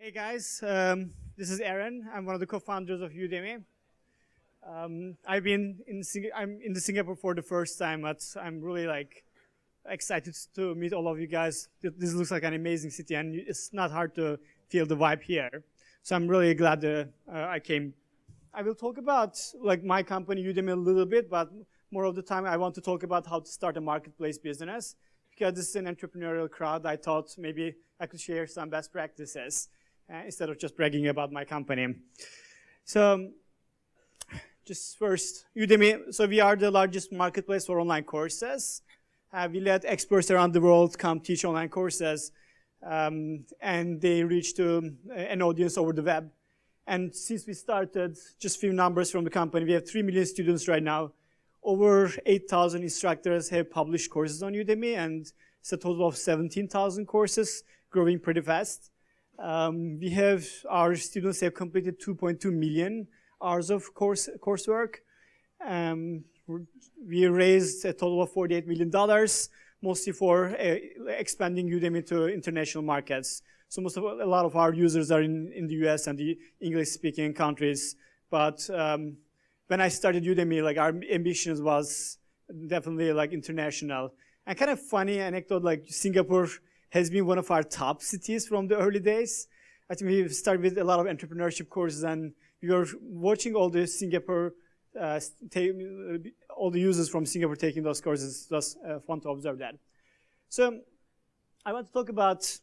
Hey guys, this is Eren. I'm one of the co-founders of Udemy. I'm in the Singapore for the first time, but I'm really excited to meet all of you guys. This looks like an amazing city, and it's not hard to feel the vibe here. So I'm really glad that I came. I will talk about my company Udemy a little bit, but more of the time I want to talk about how to start a marketplace business. Because this is an entrepreneurial crowd, I thought maybe I could share some best practices instead of just bragging about my company. So just first, Udemy. So we are the largest marketplace for online courses. We let experts around the world come teach online courses, and they reach to an audience over the web. And since we started, just a few numbers from the company, we have 3 million students right now. Over 8,000 instructors have published courses on Udemy, and it's a total of 17,000 courses, growing pretty fast. Our students have completed 2.2 million hours of coursework. We raised a total of $48 million, mostly for expanding Udemy to international markets. So a lot of our users are in the US and the English-speaking countries. But when I started Udemy, our ambitions was definitely international. And kind of funny anecdote, Singapore has been one of our top cities from the early days. I think we started with a lot of entrepreneurship courses, and we were watching all the all the users from Singapore taking those courses. It was fun to observe that. So I want to talk about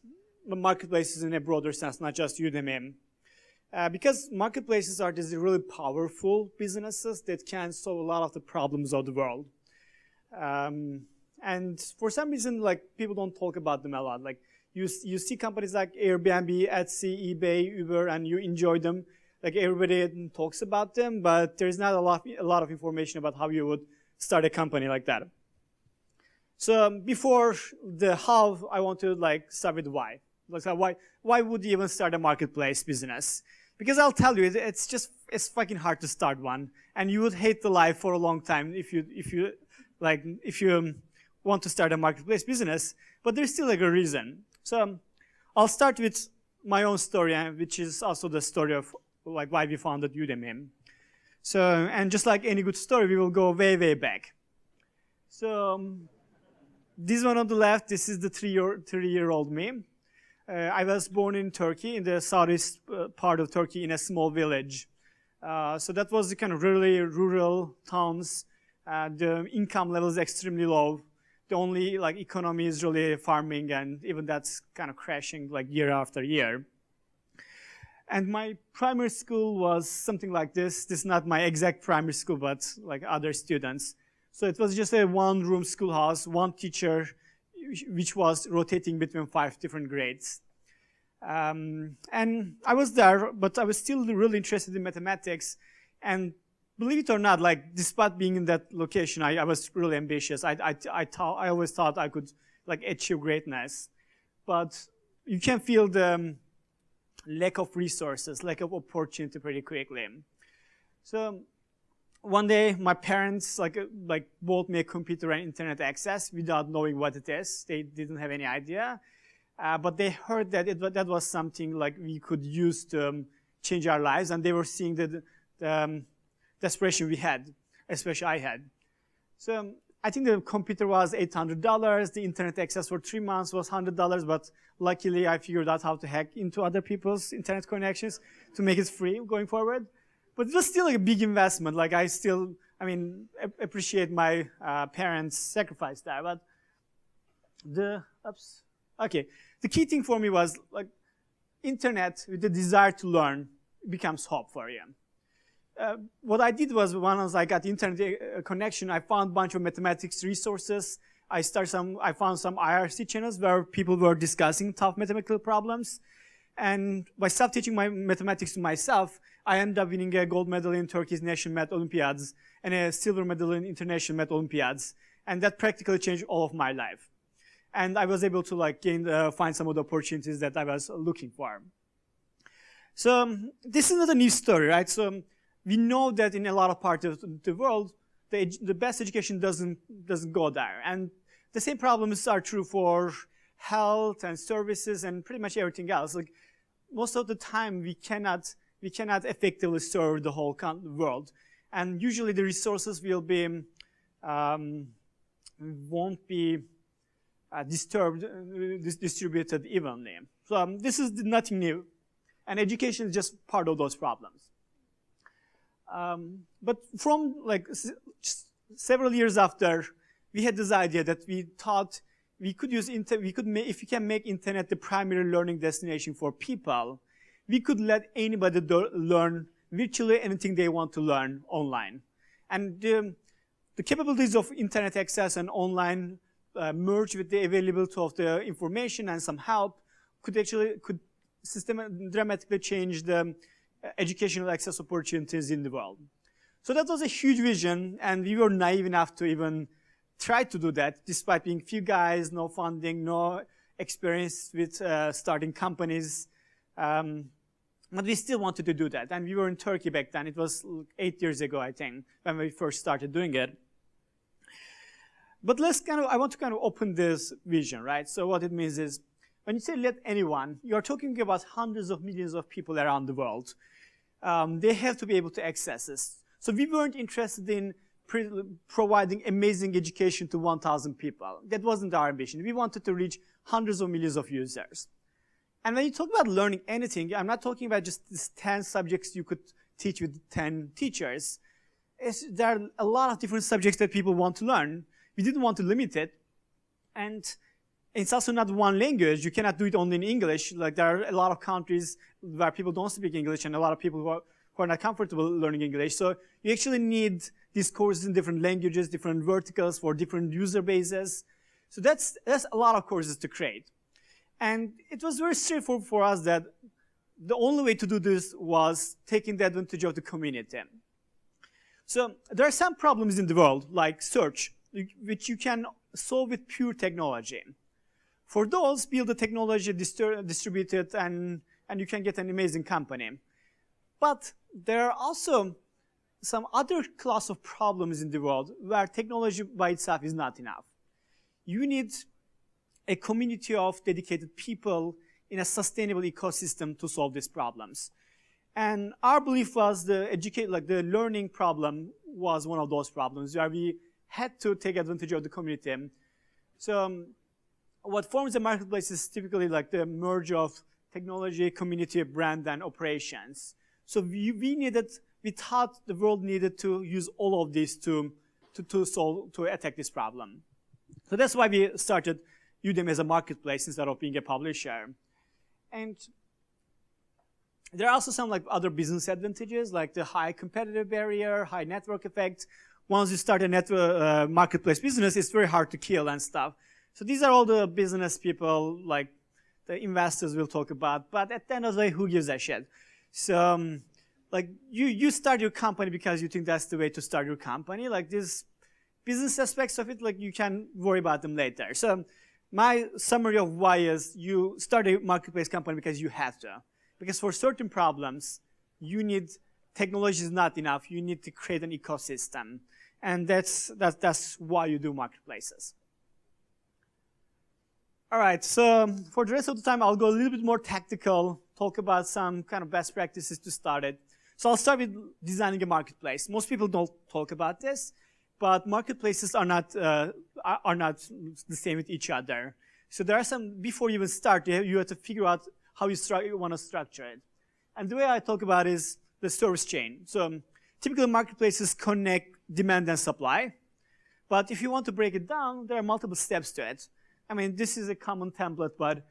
the marketplaces in a broader sense, not just Udemy. Because marketplaces are these really powerful businesses that can solve a lot of the problems of the world. And for some reason, people don't talk about them a lot. You see companies like Airbnb, Etsy, eBay, Uber, and you enjoy them. Everybody talks about them, but there's not a lot of information about how you would start a company like that. So before the how, I want to start with why. Why would you even start a marketplace business? Because I'll tell you, it's fucking hard to start one, and you would hate the life for a long time if you want to start a marketplace business. But there's still a reason. So I'll start with my own story, which is also the story of why we founded Udemy. So, and just like any good story, we will go way, way back. So this one on the left, this is the three-year-old me. I was born in Turkey, in the southeast part of Turkey, in a small village. So that was the kind of really rural towns. The income level is extremely low. The only economy is really farming, and even that's kind of crashing year after year. And my primary school was something like this. This is not my exact primary school, but other students. So it was just a one-room schoolhouse, one teacher, which was rotating between 5 different grades. And I was there, but I was still really interested in mathematics. And believe it or not, despite being in that location, I was really ambitious. I always thought I could achieve greatness. But you can feel the lack of resources, lack of opportunity pretty quickly. So one day, my parents bought me a computer and internet access without knowing what it is. They didn't have any idea, but they heard that that was something we could use to change our lives, and they were seeing the desperation we had, especially I had. So I think the computer was $800. The internet access for 3 months was $100, but luckily I figured out how to hack into other people's internet connections to make it free going forward. But it was still a big investment. Appreciate my parents' sacrifice there. But the key thing for me was internet with the desire to learn becomes hope for you. What I did was once I got internet connection, I found a bunch of mathematics resources. I found some IRC channels where people were discussing tough mathematical problems. And by self-teaching my mathematics to myself, I ended up winning a gold medal in Turkey's National Math Olympiads and a silver medal in International Math Olympiads. And that practically changed all of my life. And I was able to find some of the opportunities that I was looking for. So this is not a new story, right? So we know that in a lot of parts of the world, the best education doesn't go there. And the same problems are true for health and services and pretty much everything else. most of the time we cannot effectively serve the whole world, and usually the resources will be won't be distributed evenly. So this is nothing new, and education is just part of those problems. But from like several years after, we had this idea that we thought we could use if we can make internet the primary learning destination for people, we could let anybody learn virtually anything they want to learn online. And the capabilities of internet access and online merge with the availability of the information and some help could dramatically change the educational access opportunities in the world. So that was a huge vision, and we were naive enough to even try to do that, despite being few guys, no funding, no experience with starting companies. But we still wanted to do that, and we were in Turkey back then. It was 8 years ago, I think, when we first started doing it. But I want to kind of open this vision, right? So what it means is, when you say let anyone, you're talking about hundreds of millions of people around the world. They have to be able to access this. So we weren't interested in providing amazing education to 1,000 people. That wasn't our ambition. We wanted to reach hundreds of millions of users. And when you talk about learning anything, I'm not talking about just these 10 subjects you could teach with 10 teachers. There are a lot of different subjects that people want to learn. We didn't want to limit it. And it's also not one language. You cannot do it only in English. Like, there are a lot of countries where people don't speak English, and a lot of people who are not comfortable learning English. So you actually need these courses in different languages, different verticals for different user bases. So that's a lot of courses to create. And it was very straightforward for us that the only way to do this was taking the advantage of the community. So there are some problems in the world, like search, which you can solve with pure technology. For those, build the technology, distribute it, and you can get an amazing company. But there are also some other class of problems in the world where technology by itself is not enough. You need a community of dedicated people in a sustainable ecosystem to solve these problems. And our belief was the learning problem was one of those problems where we had to take advantage of the community. So what forms a marketplace is typically like the merge of technology, community, brand, and operations. So we thought the world needed to use all of these to attack this problem. So that's why we started Udemy as a marketplace instead of being a publisher. And there are also some like other business advantages, like the high competitive barrier, high network effect. Once you start a marketplace business, it's very hard to kill and stuff. So these are all the business people, like the investors will talk about. But at the end of the day, who gives a shit? So like you start your company because you think that's the way to start your company. Like these business aspects of it, like you can worry about them later. So my summary of why is you start a marketplace company because you have to. Because for certain problems, you need technology is not enough. You need to create an ecosystem. And that's why you do marketplaces. All right, so for the rest of the time, I'll go a little bit more tactical, talk about some kind of best practices to start it. So I'll start with designing a marketplace. Most people don't talk about this, but marketplaces are not the same with each other. So there are some, before you even start, you have to figure out how you want to structure it. And the way I talk about is the service chain. So typically marketplaces connect demand and supply. But if you want to break it down, there are multiple steps to it. I mean, this is a common template, but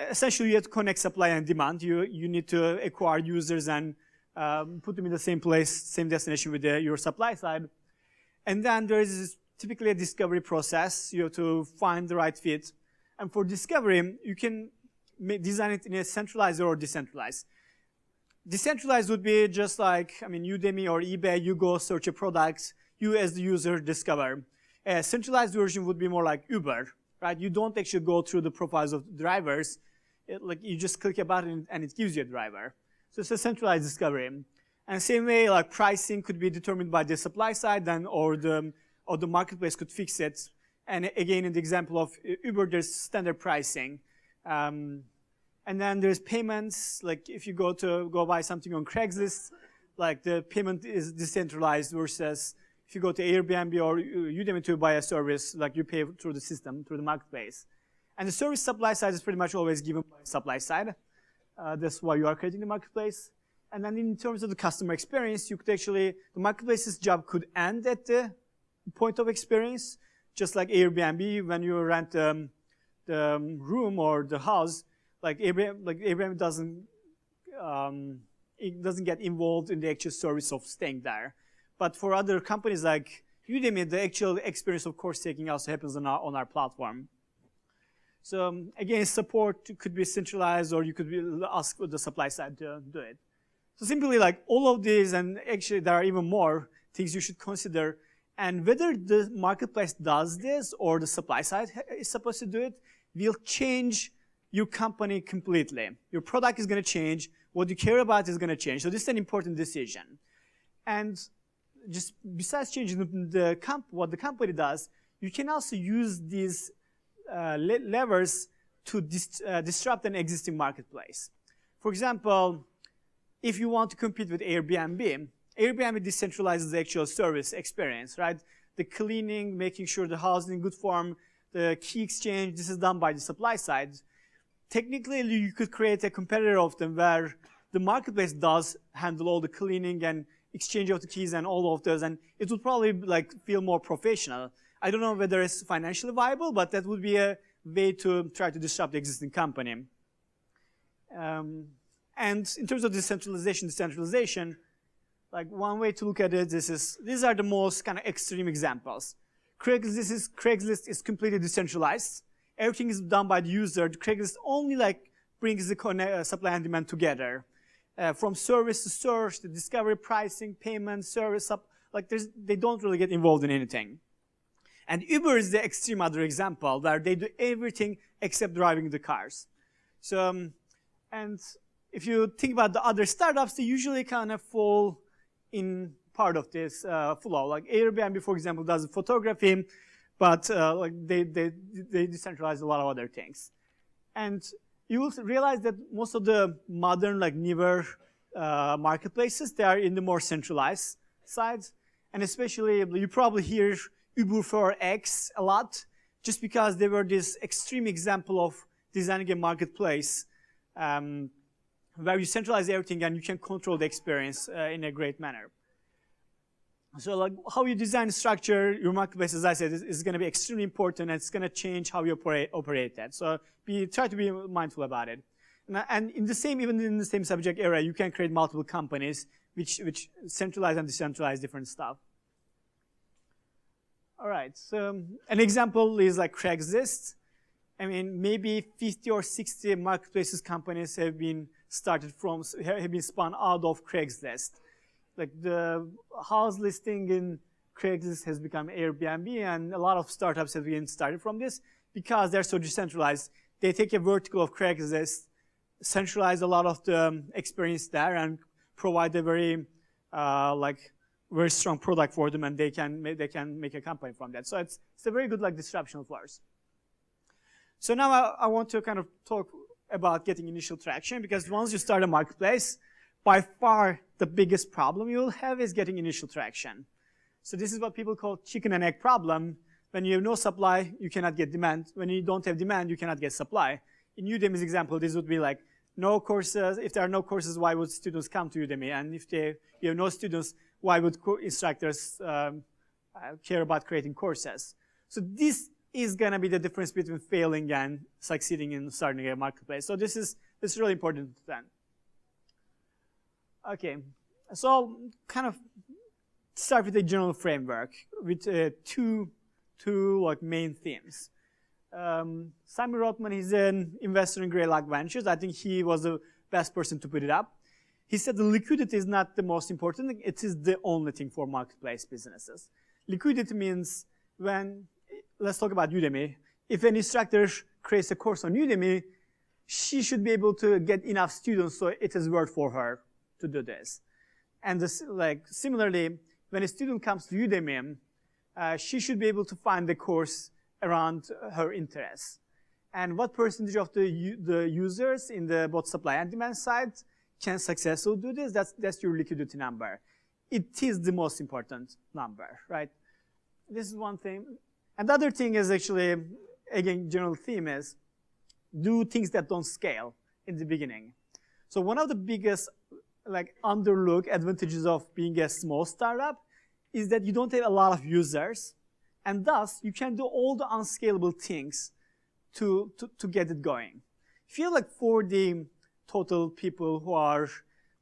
essentially you have to connect supply and demand. You need to acquire users and put them in the same place, same destination with your supply side. And then there is typically a discovery process. You have to find the right fit. And for discovery, you can design it in a centralized or decentralized. Decentralized would be just like, I mean, Udemy or eBay, you go search a product, you as the user discover. A centralized version would be more like Uber, right? You don't actually go through the profiles of drivers. Like you just click a button and it gives you a driver. So it's a centralized discovery. And same way, like pricing could be determined by the supply side, then or the marketplace could fix it. And again, in the example of Uber, there's standard pricing. And And then there's payments, like if you go buy something on Craigslist, like the payment is decentralized versus if you go to Airbnb or Udemy to buy a service, like you pay through the system, through the marketplace. And the service supply side is pretty much always given by the supply side. That's why you are creating the marketplace. And then in terms of the customer experience, you could actually, the marketplace's job could end at the point of experience, just like Airbnb, when you rent the room or the house, like Airbnb it doesn't get involved in the actual service of staying there. But for other companies like Udemy, the actual experience of course taking also happens on our platform. So again, support could be centralized, or you could ask the supply side to do it. So simply like all of these, and actually there are even more things you should consider. And whether the marketplace does this or the supply side is supposed to do it will change your company completely. Your product is going to change. What you care about is going to change. So this is an important decision. And just besides changing what the company does, you can also use these levers to disrupt an existing marketplace. For example, if you want to compete with Airbnb, Airbnb decentralizes the actual service experience, right? The cleaning, making sure the house is in good form, the key exchange, this is done by the supply side. Technically, you could create a competitor of them where the marketplace does handle all the cleaning and exchange of the keys and all of those, and it would probably like feel more professional. I don't know whether it's financially viable, but that would be a way to try to disrupt the existing company. And in terms of decentralization, like one way to look at it, these are the most kind of extreme examples. Craigslist is completely decentralized. Everything is done by the user. Craigslist only like brings the supply and demand together. From service to search, to discovery, pricing, payment, service, like they don't really get involved in anything. And Uber is the extreme other example where they do everything except driving the cars. So, and if you think about the other startups, they usually kind of fall in part of this flow. Like Airbnb, for example, does photography, but like they decentralize a lot of other things. And you will realize that most of the modern, like newer marketplaces, they are in the more centralized side. And especially, you probably hear Uber for X a lot, just because they were this extreme example of designing a marketplace where you centralize everything and you can control the experience in a great manner. So like how you design structure your marketplace, as I said, is going to be extremely important, and it's going to change how you operate that. So try to be mindful about it. And even in the same subject area, you can create multiple companies which centralize and decentralize different stuff. All right, so an example is like Craigslist. I mean, maybe 50 or 60 marketplaces companies have been spun out of Craigslist. Like the house listing in Craigslist has become Airbnb, and a lot of startups have been started from this because they're so decentralized. They take a vertical of Craigslist, centralize a lot of the experience there, and provide a very very strong product for them, and they can make a company from that. So it's a very good like disruption force. So now I want to kind of talk about getting initial traction, because once you start a marketplace, by far the biggest problem you will have is getting initial traction. So this is what people call chicken and egg problem. When you have no supply, you cannot get demand. When you don't have demand, you cannot get supply. In Udemy's example, this would be like no courses. If there are no courses, why would students come to Udemy? And if you have no students, why would instructors care about creating courses? So this is going to be the difference between failing and succeeding in starting a marketplace. So this is really important then. Okay, so I'll kind of start with a general framework with two like main themes. Simon Rothman, he's an investor in Greylock Ventures. I think he was the best person to put it up. He said the liquidity is not the most important thing, it is the only thing for marketplace businesses. Liquidity means let's talk about Udemy. If an instructor creates a course on Udemy, she should be able to get enough students so it is worth for her to do this. And similarly, when a student comes to Udemy, she should be able to find the course around her interests. and what percentage of the users in the both supply and demand side can successfully do this, that's your liquidity number. It is the most important number, right? This is one thing. And the other thing is actually, again, general theme is do things that don't scale in the beginning. So one of the biggest underlooked advantages of being a small startup is that you don't have a lot of users, and thus you can do all the unscalable things to get it going. Feel like for the total people who are,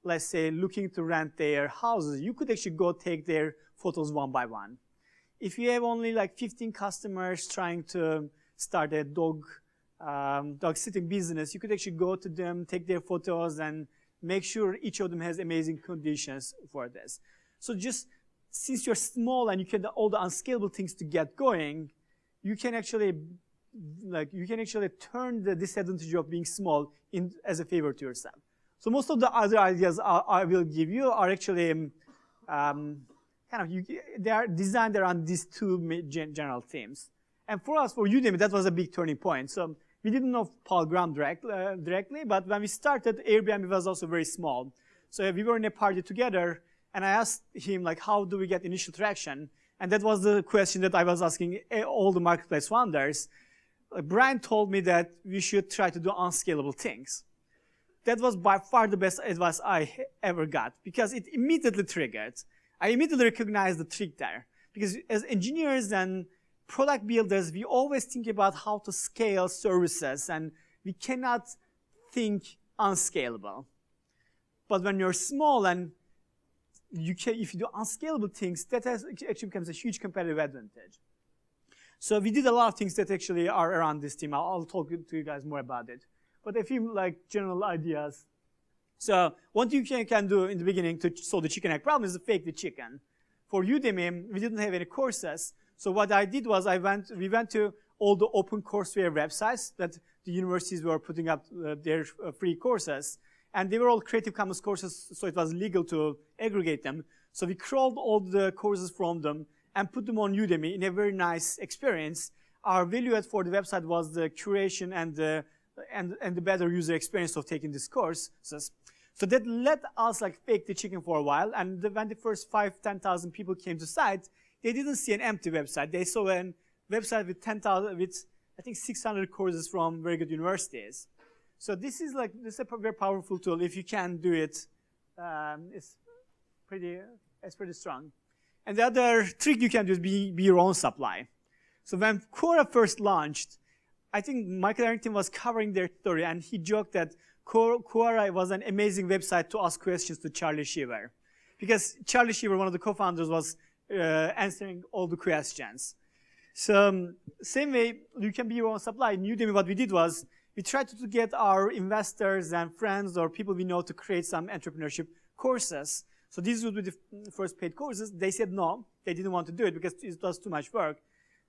let's say, looking to rent their houses, you could actually go take their photos one by one. If you have only like 15 customers trying to start a dog sitting business, you could actually go to them, take their photos, and make sure each of them has amazing conditions for this. So just since you're small and you can do all the unscalable things to get going, you can actually turn the disadvantage of being small as a favor to yourself. So most of the other ideas I will give you are actually they are designed around these two general themes. And for us, for Udemy, that was a big turning point. So we didn't know Paul Graham directly, but when we started, Airbnb was also very small. So we were in a party together, and I asked him, like, how do we get initial traction? And that was the question that I was asking all the marketplace founders. Brian told me that we should try to do unscalable things. That was by far the best advice I ever got, because it immediately triggered. I immediately recognized the trick there. Because as engineers and product builders, we always think about how to scale services, and we cannot think unscalable. But when you're small and if you do unscalable things, that actually becomes a huge competitive advantage. So we did a lot of things that actually are around this team. I'll talk to you guys more about it. But a few general ideas. So what you can do in the beginning to solve the chicken egg problem is to fake the chicken. For Udemy, we didn't have any courses. So what I did was we went to all the open courseware websites that the universities were putting up their free courses. And they were all Creative Commons courses, so it was legal to aggregate them. So we crawled all the courses from them and put them on Udemy in a very nice experience. Our value add for the website was the curation and the better user experience of taking this course. So that let us fake the chicken for a while. And when the first 5,000-10,000 people came to site, they didn't see an empty website. They saw a website with 10,000, with I think 600 courses from very good universities. So this is a very powerful tool. If you can do it, it's pretty strong. And the other trick you can do is be your own supply. So when Quora first launched, I think Michael Arrington was covering their story, and he joked that Quora was an amazing website to ask questions to Charlie Shiver. Because Charlie Shiver, one of the co-founders, was answering all the questions. So same way, you can be your own supply. In Udemy, what we did was, we tried to get our investors and friends or people we know to create some entrepreneurship courses. So these would be the first paid courses. They said no, they didn't want to do it because it was too much work.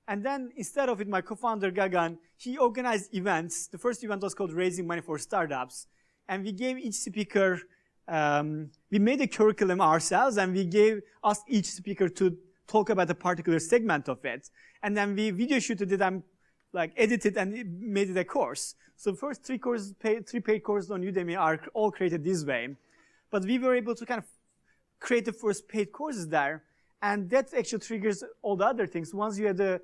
And then instead of it, my co-founder Gagan, he organized events. The first event was called Raising Money for Startups. And we gave each speaker, we made a curriculum ourselves, and we asked each speaker to talk about a particular segment of it. And then we video shooted it and edited and made it a course. So the first three paid courses on Udemy are all created this way. But we were able to kind of create the first paid courses there. And that actually triggers all the other things. Once we had the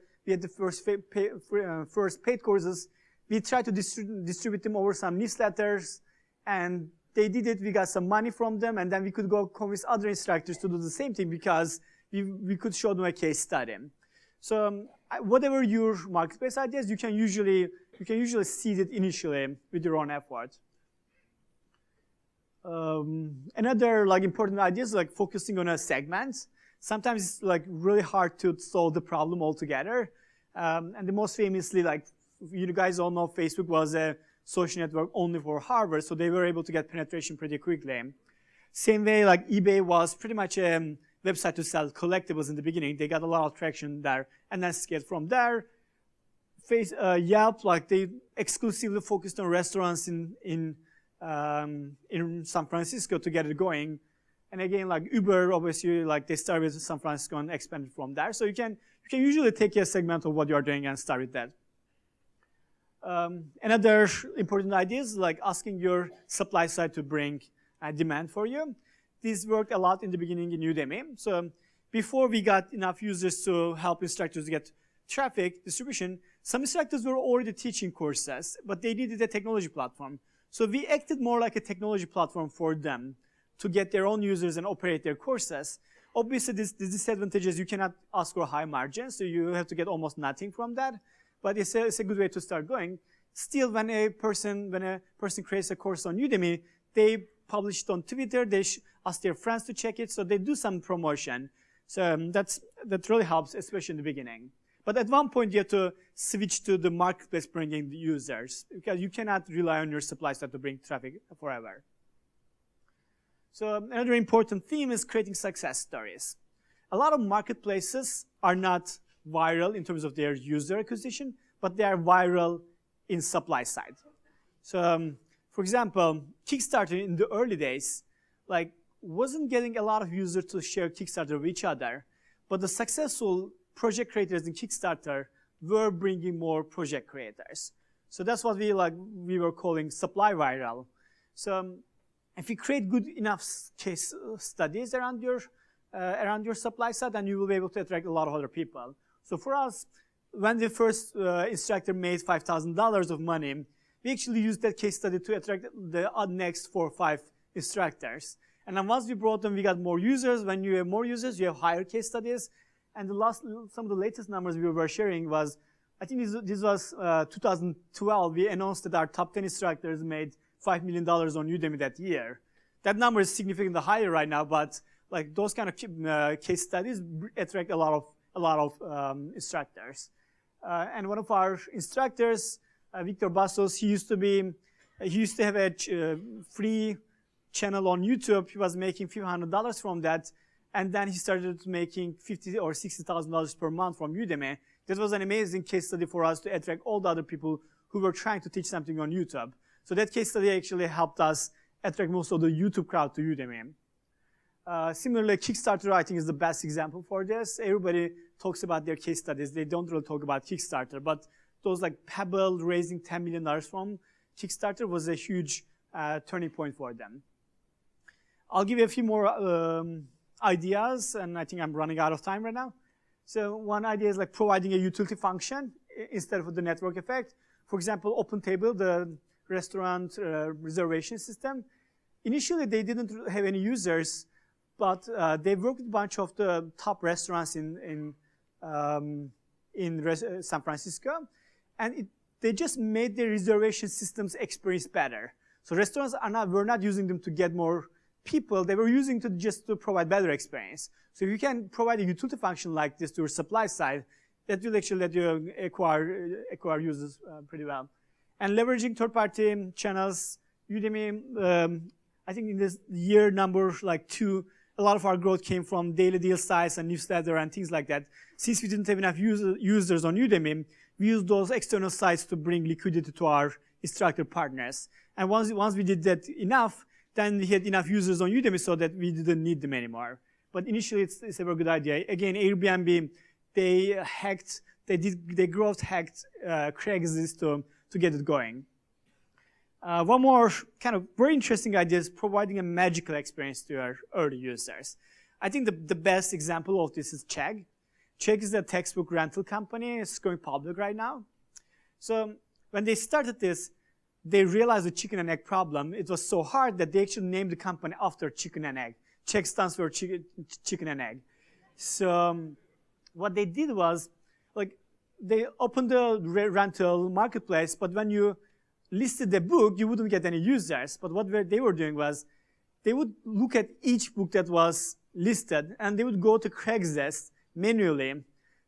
first paid courses, we tried to distribute them over some newsletters. And they did it. We got some money from them. And then we could go convince other instructors to do the same thing because we could show them a case study. So whatever your marketplace ideas, you can usually seed it initially with your own effort. Another important idea is focusing on a segment. Sometimes it's really hard to solve the problem altogether. And the most famously, you guys all know, Facebook was a social network only for Harvard, so they were able to get penetration pretty quickly. Same way, eBay was pretty much a website to sell collectibles in the beginning. They got a lot of traction there, and then scaled from there. Yelp, they exclusively focused on restaurants in San Francisco to get it going. And again, Uber, obviously, they started with San Francisco and expanded from there. So you can usually take a segment of what you are doing and start with that. Another important idea is like asking your supply side to bring demand for you. This worked a lot in the beginning in Udemy. So before we got enough users to help instructors get traffic distribution, some instructors were already teaching courses, but they needed a technology platform. So we acted more like a technology platform for them to get their own users and operate their courses. Obviously, the disadvantage is you cannot ask for high margins, so you have to get almost nothing from that. But it's a good way to start going. Still, when a person creates a course on Udemy, they publish it on Twitter, they ask their friends to check it, so they do some promotion. So that really helps, especially in the beginning. But at one point, you have to switch to the marketplace bringing the users, because you cannot rely on your supply side to bring traffic forever. So another important theme is creating success stories. A lot of marketplaces are not viral in terms of their user acquisition, but they are viral in supply side. So for example, Kickstarter in the early days, like, wasn't getting a lot of users to share Kickstarter with each other, but the successful project creators in Kickstarter were bringing more project creators. So that's what we were calling supply viral. So if you create good enough case studies around your supply side, then you will be able to attract a lot of other people. So for us, when the first instructor made $5,000 of money, we actually used that case study to attract the next 4 or 5 instructors. And then once we brought them, we got more users. When you have more users, you have higher case studies. And some of the latest numbers we were sharing was, I think this was 2012. We announced that our top 10 instructors made $5 million on Udemy that year. That number is significantly higher right now, but like those kind of case studies attract a lot of instructors. And one of our instructors, Victor Bastos, he used to have a free channel on YouTube. He was making a few $100 from that, and then he started making $50,000 or $60,000 per month from Udemy. That was an amazing case study for us to attract all the other people who were trying to teach something on YouTube. So that case study actually helped us attract most of the YouTube crowd to Udemy. Similarly, Kickstarter, I think, is the best example for this. Everybody talks about their case studies. They don't really talk about Kickstarter, but those like Pebble raising $10 million from Kickstarter was a huge turning point for them. I'll give you a few more ideas, and I think I'm running out of time right now. So one idea is like providing a utility function instead of the network effect. For example, OpenTable, the restaurant reservation system. Initially, they didn't have any users, but they worked with a bunch of the top restaurants in San Francisco, and they just made their reservation systems experience better. So restaurants were not using them to get more people, they were using to just to provide better experience. So if you can provide a utility function like this to your supply side, that will actually let you acquire users pretty well. And leveraging third-party channels, Udemy, I think in this year number like 2, a lot of our growth came from daily deal size and newsletter and things like that. Since we didn't have enough users on Udemy, we used those external sites to bring liquidity to our instructor partners. And once we did that enough, then we had enough users on Udemy so that we didn't need them anymore. But initially, it's a very good idea. Again, Airbnb, they growth hacked Craigslist to get it going. One more kind of very interesting idea is providing a magical experience to our early users. I think the best example of this is Chegg. Chegg is a textbook rental company. It's going public right now. So when they started this, they realized the chicken and egg problem. It was so hard that they actually named the company after chicken and egg. Chegg stands for chicken and egg. So what they did was, like, they opened the rental marketplace, but when you listed the book, you wouldn't get any users. But what they were doing was, they would look at each book that was listed, and they would go to Craigslist manually,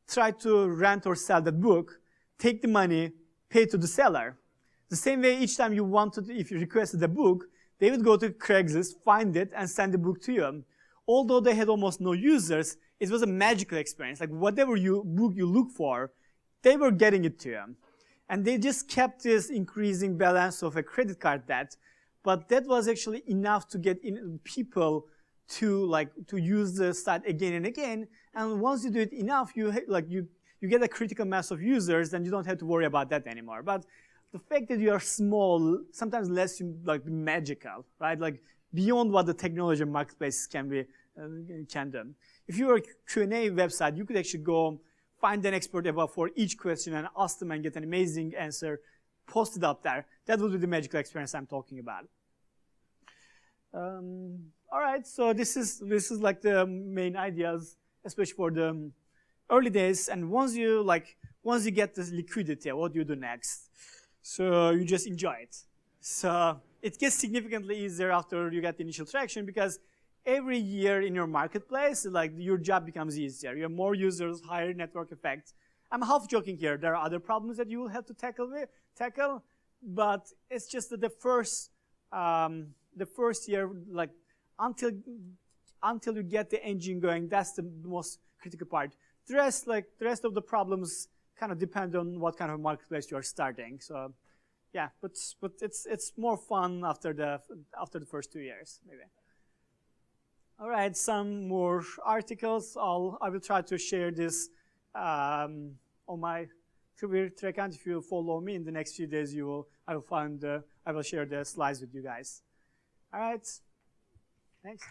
try to rent or sell that book, take the money, pay to the seller. The same way, each time you wanted, if you requested a book, they would go to Craigslist, find it, and send the book to you. Although they had almost no users, it was a magical experience. Like whatever book you look for, they were getting it to you. And they just kept this increasing balance of a credit card debt, but that was actually enough to get people to use the site again and again. And once you do it enough, you get a critical mass of users, and you don't have to worry about that anymore. But the fact that you are small sometimes lets you like be magical, right? Like beyond what the technology and marketplace can do. If you were a Q&A website, you could actually go find an expert for each question and ask them and get an amazing answer, post it up there. That would be the magical experience I'm talking about. All right, so this is like the main ideas, especially for the early days. And once you get this liquidity, what do you do next? So you just enjoy it. So it gets significantly easier after you get the initial traction, because every year in your marketplace, like your job becomes easier. You have more users, higher network effect. I'm half joking here. There are other problems that you will have to tackle, but it's just that the first year, like until you get the engine going, that's the most critical part. The rest of the problems kind of depend on what kind of marketplace you are starting. So, yeah, but it's more fun after the first 2 years, maybe. All right, some more articles. I will try to share this on my Twitter account. If you follow me in the next few days, I will share the slides with you guys. All right, thanks.